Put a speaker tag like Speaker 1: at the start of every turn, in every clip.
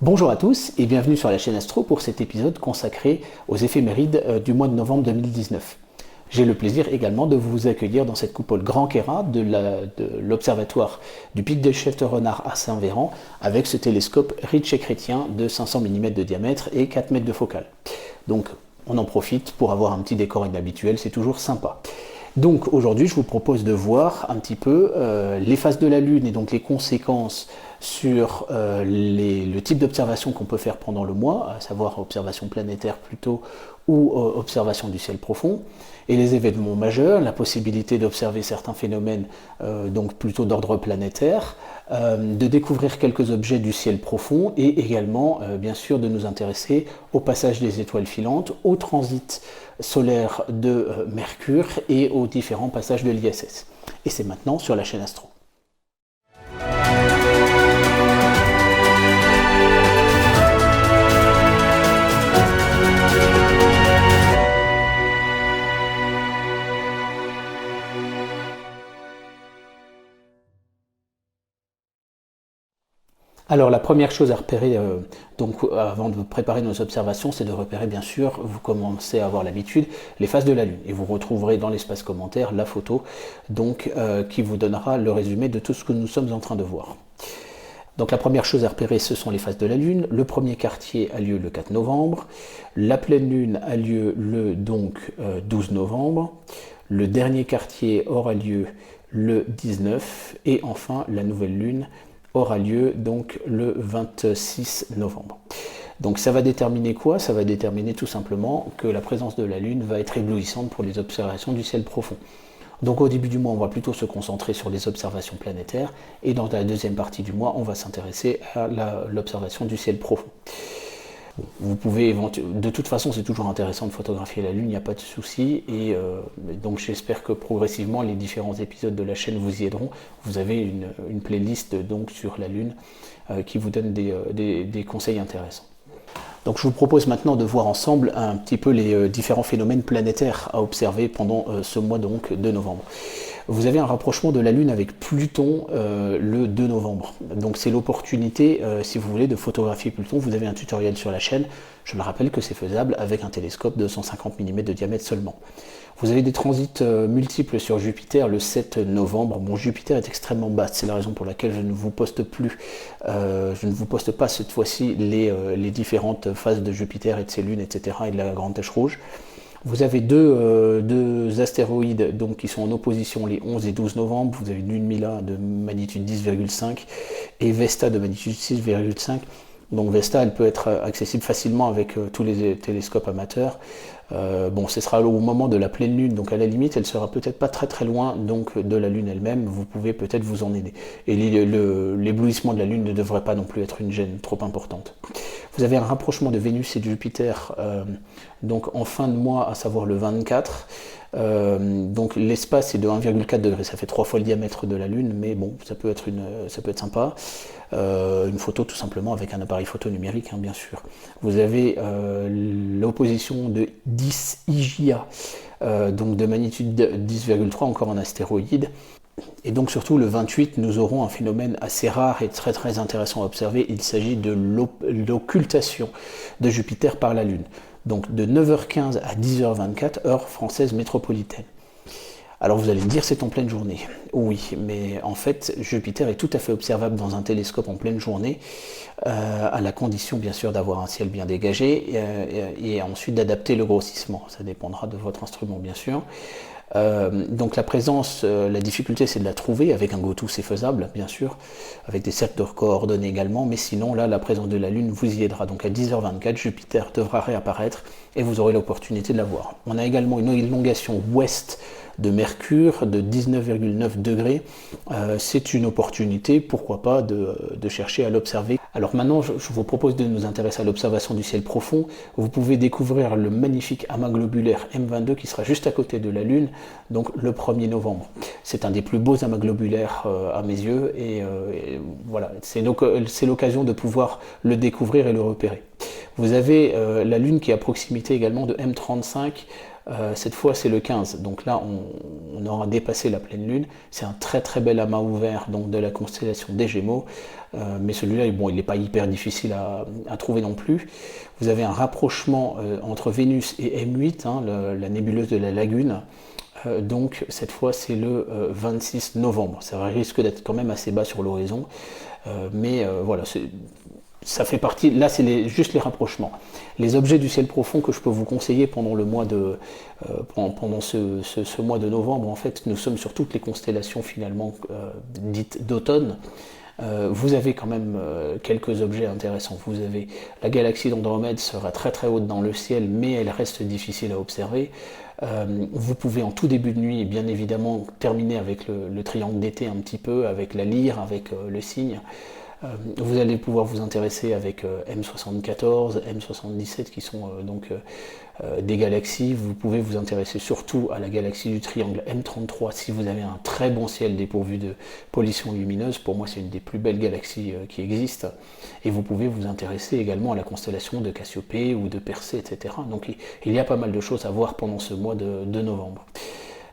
Speaker 1: Bonjour à tous et bienvenue sur la chaîne Astro pour cet épisode consacré aux éphémérides du mois de novembre 2019. J'ai le plaisir également de vous accueillir dans cette coupole Grand Queyras de l'observatoire du Pic de Château-Renard à Saint-Véran avec ce télescope Ritchey Chrétien de 500 mm de diamètre et 4 mètres de focale. Donc on en profite pour avoir un petit décor inhabituel, c'est toujours sympa. Donc aujourd'hui, je vous propose de voir un petit peu les phases de la Lune et donc les conséquences sur le type d'observation qu'on peut faire pendant le mois, à savoir observation planétaire plutôt ou observation du ciel profond, et les événements majeurs, la possibilité d'observer certains phénomènes donc plutôt d'ordre planétaire, de découvrir quelques objets du ciel profond et également bien sûr de nous intéresser au passage des étoiles filantes, au transit solaire de Mercure et aux différents passages de l'ISS. Et c'est maintenant sur la chaîne Astro. Alors la première chose à repérer, donc avant de préparer nos observations, c'est de repérer bien sûr, vous commencez à avoir l'habitude, les phases de la Lune. Et vous retrouverez dans l'espace commentaire la photo donc, qui vous donnera le résumé de tout ce que nous sommes en train de voir. Donc la première chose à repérer, ce sont les phases de la Lune. Le premier quartier a lieu le 4 novembre. La pleine Lune a lieu le 12 novembre. Le dernier quartier aura lieu le 19. Et enfin, la nouvelle Lune aura lieu donc le 26 novembre. Donc ça va déterminer quoi? Ça va déterminer tout simplement que la présence de la Lune va être éblouissante pour les observations du ciel profond. Donc au début du mois, on va plutôt se concentrer sur les observations planétaires et dans la deuxième partie du mois, on va s'intéresser à l'observation du ciel profond. Vous pouvez de toute façon, c'est toujours intéressant de photographier la Lune, il n'y a pas de souci. Et donc j'espère que progressivement les différents épisodes de la chaîne vous y aideront. Vous avez une playlist donc sur la Lune qui vous donne des conseils intéressants. Donc je vous propose maintenant de voir ensemble un petit peu les différents phénomènes planétaires à observer pendant ce mois donc de novembre. Vous avez un rapprochement de la Lune avec Pluton le 2 novembre. Donc c'est l'opportunité, si vous voulez, de photographier Pluton. Vous avez un tutoriel sur la chaîne. Je le rappelle que c'est faisable avec un télescope de 150 mm de diamètre seulement. Vous avez des transits multiples sur Jupiter le 7 novembre. Bon, Jupiter est extrêmement basse, c'est la raison pour laquelle je ne vous poste plus, je ne vous poste pas cette fois-ci les différentes phases de Jupiter et de ses lunes, etc. et de la grande tache rouge. Vous avez deux astéroïdes donc, qui sont en opposition les 11 et 12 novembre. Vous avez Lunmila de magnitude 10,5 et Vesta de magnitude 6,5. Donc Vesta, elle peut être accessible facilement avec tous les télescopes amateurs. Bon, ce sera au moment de la pleine lune, donc à la limite, elle sera peut-être pas très très loin donc de la lune elle-même. Vous pouvez peut-être vous en aider. Et l'éblouissement de la lune ne devrait pas non plus être une gêne trop importante. Vous avez un rapprochement de Vénus et de Jupiter donc en fin de mois, à savoir le 24. Donc l'espace est de 1,4 degré, ça fait 3 fois le diamètre de la Lune, mais bon, ça peut être sympa. Une photo tout simplement avec un appareil photo numérique, hein, bien sûr. Vous avez l'opposition de 10 IJA, donc de magnitude 10,3, encore un astéroïde. Et donc surtout le 28, nous aurons un phénomène assez rare et très très intéressant à observer. Il s'agit de l'occultation de Jupiter par la Lune. Donc de 9h15 à 10h24, heure française métropolitaine. Alors vous allez me dire, c'est en pleine journée. Oui, mais en fait, Jupiter est tout à fait observable dans un télescope en pleine journée, à la condition bien sûr d'avoir un ciel bien dégagé et ensuite d'adapter le grossissement. Ça dépendra de votre instrument bien sûr. Donc la présence, la difficulté c'est de la trouver. Avec un GoTo c'est faisable bien sûr, avec des cercles de coordonnées également, mais sinon là la présence de la Lune vous y aidera. Donc à 10h24 Jupiter devra réapparaître et vous aurez l'opportunité de la voir. On a également une élongation ouest de Mercure de 19,9 degrés. C'est une opportunité, pourquoi pas, de chercher à l'observer. Alors maintenant, je vous propose de nous intéresser à l'observation du ciel profond. Vous pouvez découvrir le magnifique amas globulaire M22 qui sera juste à côté de la Lune, donc le 1er novembre. C'est un des plus beaux amas globulaires à mes yeux et voilà, c'est l'occasion de pouvoir le découvrir et le repérer. Vous avez la Lune qui est à proximité également de M35, Cette fois c'est le 15, donc là on aura dépassé la pleine lune. C'est un très très bel amas ouvert donc de la constellation des Gémeaux, mais celui-là bon, il n'est pas hyper difficile à trouver non plus. Vous avez un rapprochement entre Vénus et M8, hein, la nébuleuse de la Lagune. Donc cette fois c'est le 26 novembre. Ça risque d'être quand même assez bas sur l'horizon, mais voilà, ça fait partie, là c'est juste les rapprochements. Les objets du ciel profond que je peux vous conseiller pendant le mois de, pendant ce mois de novembre, en fait, nous sommes sur toutes les constellations finalement dites d'automne. Vous avez quand même quelques objets intéressants. Vous avez la galaxie d'Andromède sera très très haute dans le ciel, mais elle reste difficile à observer. Vous pouvez en tout début de nuit, bien évidemment, terminer avec le triangle d'été un petit peu, avec la lyre, avec le cygne. Vous allez pouvoir vous intéresser avec M74, M77 qui sont donc des galaxies. Vous pouvez vous intéresser surtout à la galaxie du triangle M33 si vous avez un très bon ciel dépourvu de pollution lumineuse. Pour moi c'est une des plus belles galaxies qui existent. Et vous pouvez vous intéresser également à la constellation de Cassiopée ou de Persée, etc. Donc il y a pas mal de choses à voir pendant ce mois de novembre.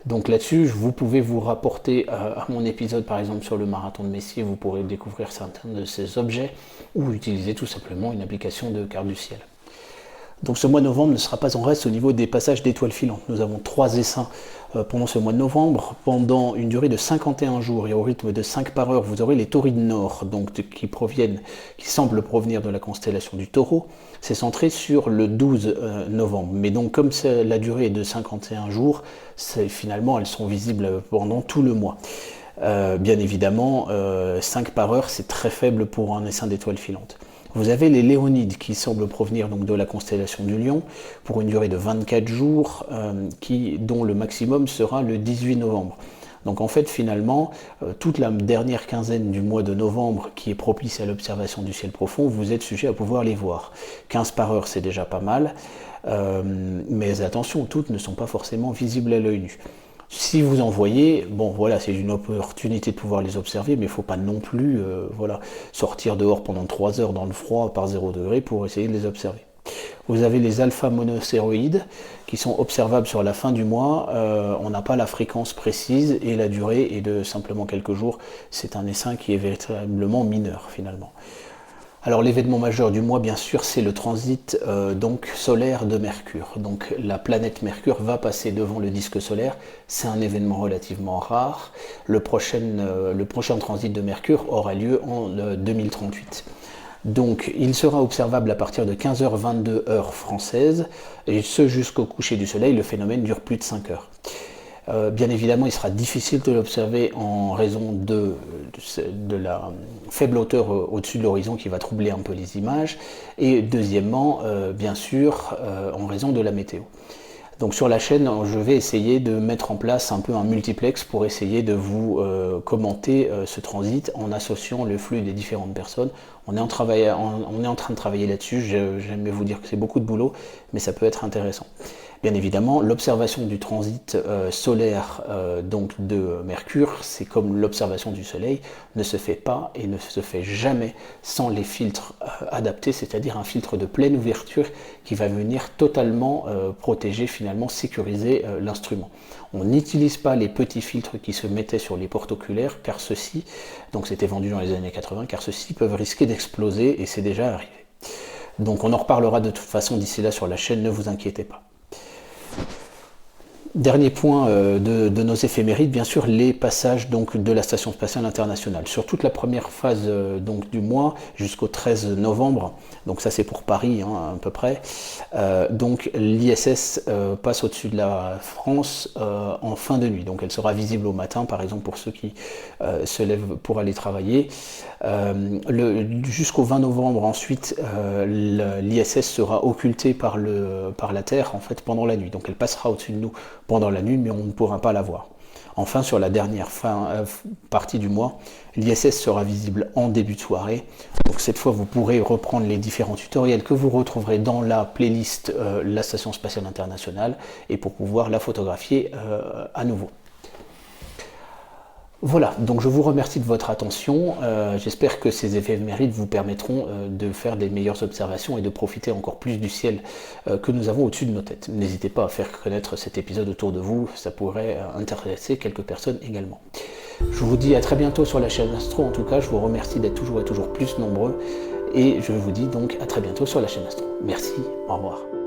Speaker 1: Donc là-dessus, vous pouvez vous rapporter à mon épisode par exemple sur le marathon de Messier, vous pourrez découvrir certains de ces objets ou utiliser tout simplement une application de carte du ciel. Donc ce mois de novembre ne sera pas en reste au niveau des passages d'étoiles filantes. Nous avons 3 essaims pendant ce mois de novembre, pendant une durée de 51 jours et au rythme de 5 par heure, vous aurez les taurides nord, donc qui semblent provenir de la constellation du Taureau. C'est centré sur le 12 novembre. Mais donc comme la durée est de 51 jours, finalement elles sont visibles pendant tout le mois. Bien évidemment, 5 par heure, c'est très faible pour un essaim d'étoiles filantes. Vous avez les Léonides qui semblent provenir donc de la constellation du Lion pour une durée de 24 jours, dont le maximum sera le 18 novembre. Donc en fait finalement, toute la dernière quinzaine du mois de novembre qui est propice à l'observation du ciel profond, vous êtes sujet à pouvoir les voir. 15 par heure c'est déjà pas mal, mais attention, toutes ne sont pas forcément visibles à l'œil nu. Si vous en voyez, bon voilà, c'est une opportunité de pouvoir les observer, mais il ne faut pas non plus sortir dehors pendant 3 heures dans le froid par 0 degré pour essayer de les observer. Vous avez les alpha monocéroïdes qui sont observables sur la fin du mois. On n'a pas la fréquence précise et la durée est de simplement quelques jours. C'est un essaim qui est véritablement mineur finalement. Alors l'événement majeur du mois, bien sûr, c'est le transit donc solaire de Mercure. Donc la planète Mercure va passer devant le disque solaire. C'est un événement relativement rare. Le prochain transit de Mercure aura lieu en 2038. Donc il sera observable à partir de 15h22 heure française, et ce jusqu'au coucher du soleil. Le phénomène dure plus de 5 heures. Bien évidemment, il sera difficile de l'observer en raison de la faible hauteur au-dessus de l'horizon qui va troubler un peu les images, et deuxièmement, bien sûr, en raison de la météo. Donc sur la chaîne, je vais essayer de mettre en place un peu un multiplex pour essayer de vous commenter ce transit en associant le flux des différentes personnes. On est en train de travailler là-dessus, j'aime vous dire que c'est beaucoup de boulot, mais ça peut être intéressant. Bien évidemment, l'observation du transit solaire donc de Mercure, c'est comme l'observation du Soleil, ne se fait pas et ne se fait jamais sans les filtres adaptés, c'est-à-dire un filtre de pleine ouverture qui va venir totalement protéger, finalement sécuriser l'instrument. On n'utilise pas les petits filtres qui se mettaient sur les portes oculaires, car ceux-ci, donc c'était vendu dans les années 80, car ceux-ci peuvent risquer d'exploser et c'est déjà arrivé. Donc on en reparlera de toute façon d'ici là sur la chaîne, ne vous inquiétez pas. Dernier point de nos éphémérides, bien sûr, les passages donc, de la Station spatiale internationale. Sur toute la première phase donc, du mois, jusqu'au 13 novembre, donc ça c'est pour Paris hein, à peu près, donc l'ISS passe au-dessus de la France en fin de nuit. Donc elle sera visible au matin, par exemple, pour ceux qui se lèvent pour aller travailler. Jusqu'au 20 novembre, ensuite, l'ISS sera occultée par la Terre, en fait, pendant la nuit. Donc elle passera au-dessus de nous pendant la nuit, mais on ne pourra pas la voir. Enfin, sur la dernière partie du mois, l'ISS sera visible en début de soirée. Donc cette fois, vous pourrez reprendre les différents tutoriels que vous retrouverez dans la playlist La Station spatiale internationale et pour pouvoir la photographier à nouveau. Voilà, donc je vous remercie de votre attention. J'espère que ces éphémérides vous permettront de faire des meilleures observations et de profiter encore plus du ciel que nous avons au-dessus de nos têtes. N'hésitez pas à faire connaître cet épisode autour de vous, ça pourrait intéresser quelques personnes également. Je vous dis à très bientôt sur la chaîne Astro. En tout cas, je vous remercie d'être toujours et toujours plus nombreux. Et je vous dis donc à très bientôt sur la chaîne Astro. Merci, au revoir.